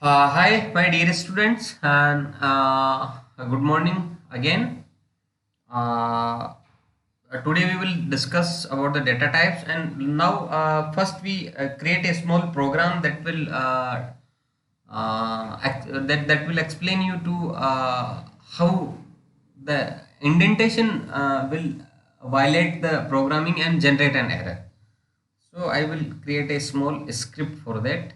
Hi, my dear students, and good morning again. Uh, Today we will discuss about the data types, and now first we create a small program that will that will explain you to how the indentation will violate the programming and generate an error. So I will create a small script for that.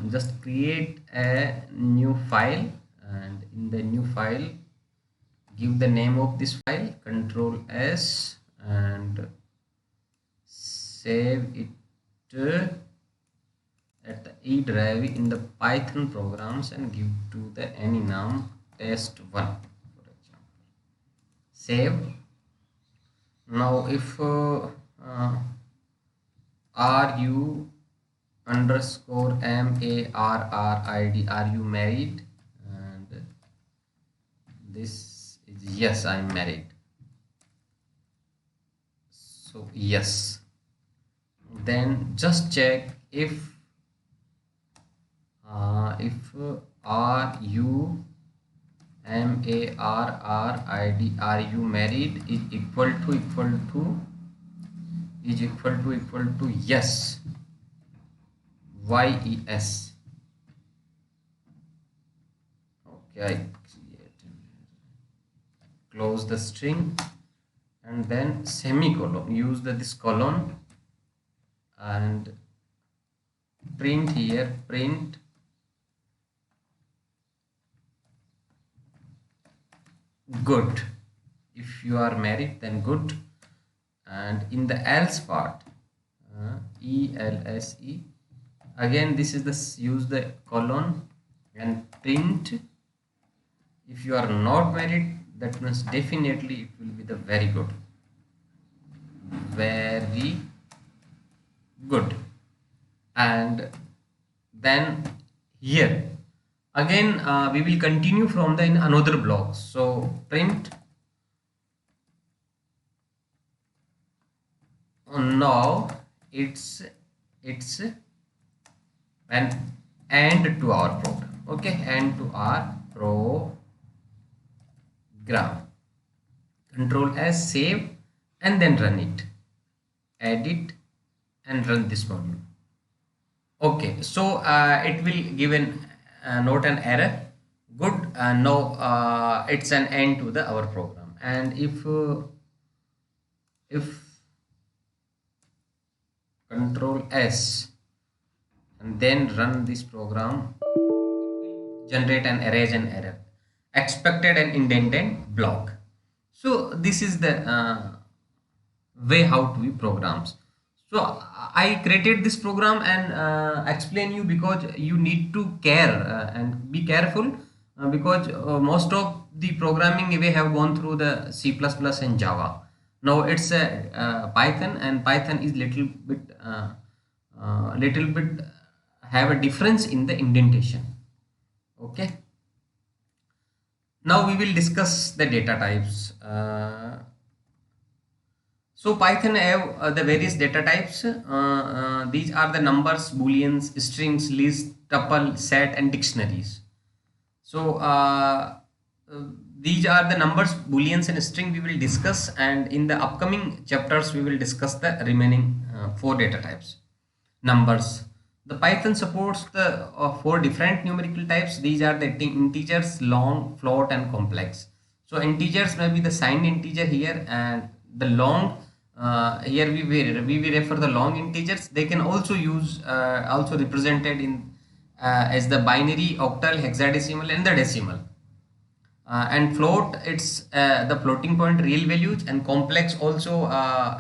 Just create a new file, and in the new file give the name of this file, control S, and save it at the E drive in the Python programs and give to the any name test1, for example. Save. Now if ru underscore marrid, are you married? And this is yes, I'm married. So yes, then just check if are you marrid, are you married, is equal to yes, yes. Okay, I close the string and then semicolon, use this colon and print here, print good. If you are married, then good. And in the else part, else, again this is this, use the colon and print. If you are not married, that means definitely it will be the very good, very good. And then here again we will continue from the in another block. So print now it's an end to our program. Okay, end to our program. Control S, save, and then run it, edit and run this module. Okay, so it will give an not an error, good. No, it's an end to the our program. And if control S and then run this program, generate and erase an error, expected and indented block. So this is the way how to be programs. So I created this program and explain you because you need to care and be careful, because most of the programming we have gone through the C++ and Java. Now it's a Python, and Python is little bit have a difference in the indentation. Okay, now we will discuss the data types. So Python have the various data types. These are the numbers, booleans, strings, list, tuple, set, and dictionaries. So these are the numbers, booleans, and string we will discuss, and in the upcoming chapters we will discuss the remaining four data types. Numbers. The Python supports the four different numerical types. These are the integers, long, float, and complex. So integers may be the signed integer here, and the long here we refer the long integers. They can also use also represented in as the binary, octal, hexadecimal, and the decimal. And float, it's the floating point real values, and complex also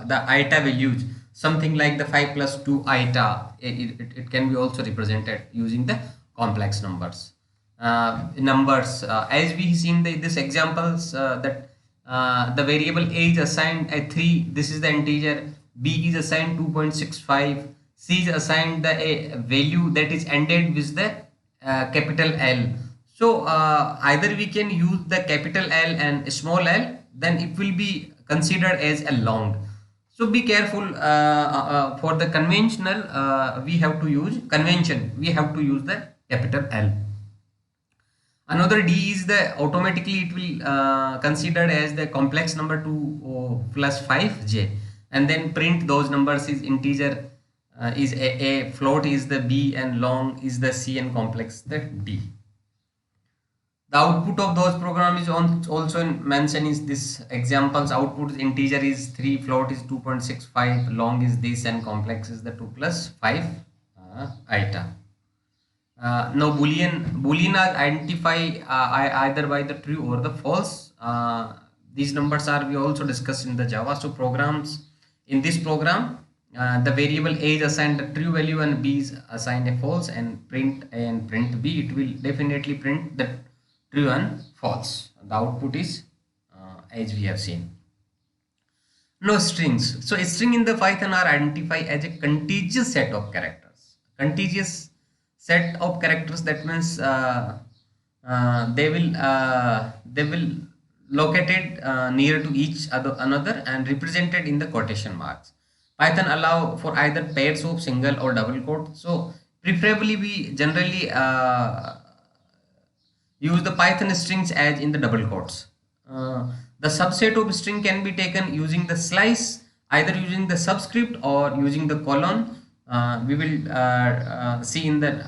the iota values, something like the 5 plus 2 iota. It can be also represented using the complex numbers. As we seen this examples, that the variable a is assigned a 3, this is the integer. B is assigned 2.65. C is assigned the a value that is ended with the capital L. So either we can use the capital L and small l, then it will be considered as a long. So be careful for the conventional. We have to use convention. We have to use the capital L. Another D is the automatically it will considered as the complex number 2 plus 5j, and then print those numbers is integer is a, float is the B, and long is the C, and complex the D. The output of those program is also mentioned is this examples. Output integer is 3, float is 2.65, long is this, and complex is the 2 plus 5 iota. Now boolean are identify either by the true or the false. These numbers are we also discussed in the Java. So programs, in this program, the variable a is assigned the true value and b is assigned a false, and print a and print b, it will definitely print the true and false. The output is as we have seen. No strings. So a string in the Python are identified as a contiguous set of characters. Contiguous set of characters, that means they will located near to each another and represented in the quotation marks. Python allow for either pairs of single or double quote. So preferably we generally use the Python strings as in the double quotes. The subset of string can be taken using the slice, either using the subscript or using the colon. We will see in the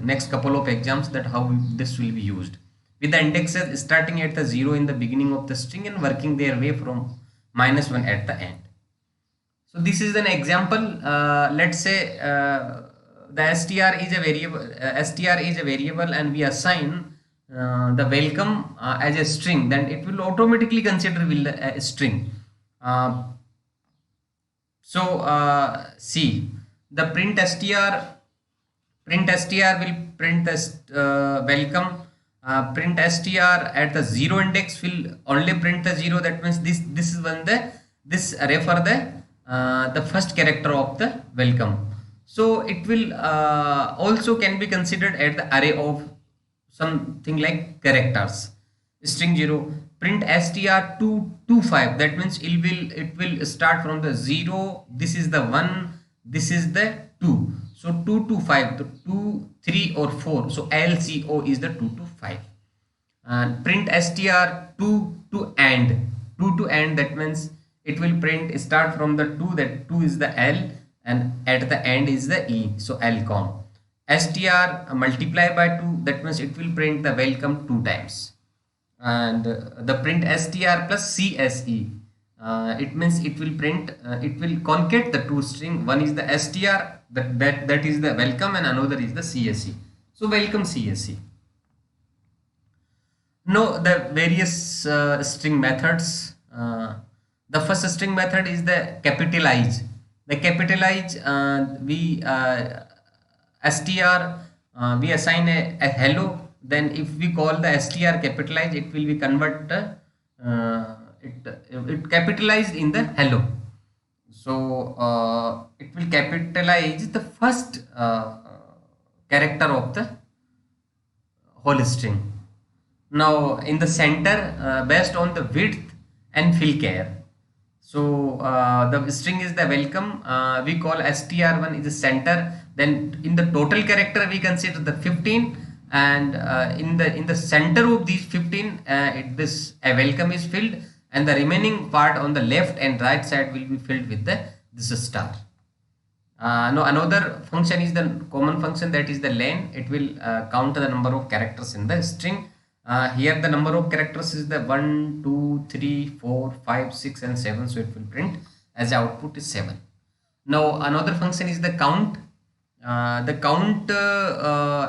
next couple of exams that how this will be used, with the indexes starting at the 0 in the beginning of the string and working their way from -1 at the end. So this is an example. Let's say the str is a variable and we assign the welcome as a string, then it will automatically consider a string. See, the print str will print the welcome. Print str at the 0 index will only print the 0. That means this is when this array for the first character of the welcome. So it will also can be considered at the array of something like characters. String 0, print str225, that means it will start from the 0, this is the 1, this is the 2, so 2 to 5, so 2, 3 or 4, so LCO is the 2 to 5. And print str2 to end, that means it will print start from the 2, that 2 is the L and at the end is the E, so LCOM. Str multiply by 2, that means it will print the welcome 2 times. And the print str plus CSE, it means it will print it will concat the two string. One is the str, that is the welcome, and another is the CSE, so welcome CSE. Now the various string methods. The first string method is the capitalize. The capitalize, we str we assign a hello, then if we call the str capitalize, it will be convert it capitalized in the hello. So it will capitalize the first character of the whole string. Now in the center, based on the width and fill care. So the string is the welcome, we call str1 is the center, then in the total character we consider the 15, and in the center of these 15 this welcome is filled, and the remaining part on the left and right side will be filled with this star. Now another function is the common function, that is the len. It will count the number of characters in the string. Here the number of characters is the 1, 2, 3, 4, 5, 6 and 7, so it will print as the output is 7. Now another function is the count. The count,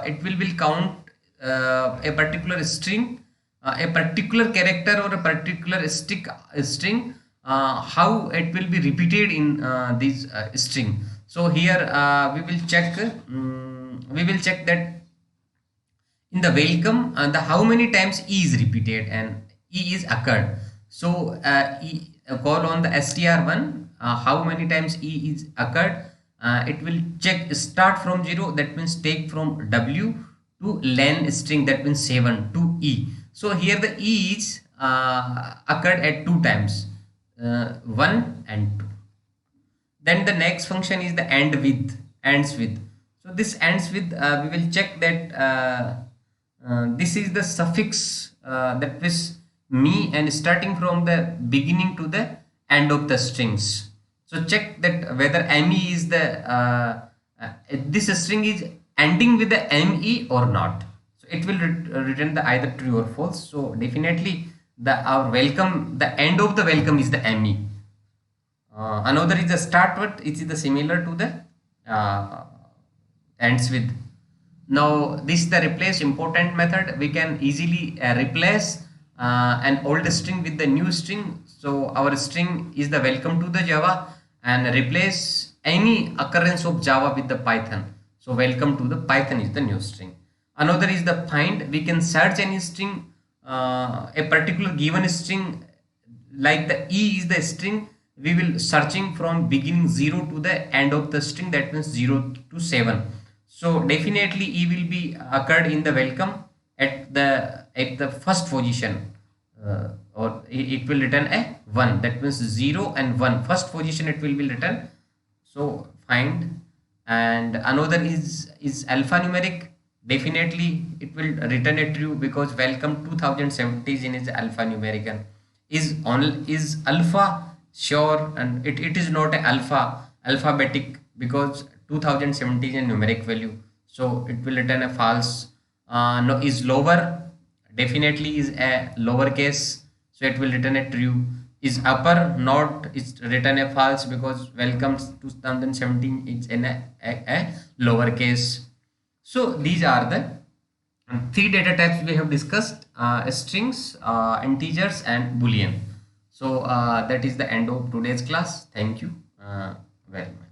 it will count a particular string, a particular character or a particular string, how it will be repeated in this string. So here we will check that in the welcome the how many times E is repeated and E is occurred. So call on the str1 how many times E is occurred. It will check start from 0, that means take from W, to len string, that means 7, to E. So here the E is occurred at 2 times, 1 and 2. Then the next function is the end with, ends with. So this ends with, we will check that this is the suffix that is me and starting from the beginning to the end of the strings. So check that whether me is the this string is ending with the me or not. So it will return the either true or false. So definitely the our welcome, the end of the welcome is the me. Another is the start word, it is the similar to the ends with. Now this is the replace important method. We can easily replace an old string with the new string. So our string is the welcome to the Java, and replace any occurrence of Java with the Python. So welcome to the Python is the new string. Another is the find. We can search any string, a particular given string, like the E is the string, we will searching from beginning 0 to the end of the string, that means 0 to 7. So definitely E will be occurred in the welcome at the first position, or it will return a 1, that means 0 and 1 first position it will be written. So find. And another is alphanumeric. Definitely it will return a true because welcome 2017 is alphanumeric. And is alpha sure, and it is not a alphabetic because 2017 is a numeric value, so it will return a false. No, is lower, definitely is a lowercase, so it will return a true. Is upper, not, is written a false because welcome 2017 is in a lowercase. So these are the three data types we have discussed: strings, integers, and boolean. So that is the end of today's class. Thank you very much.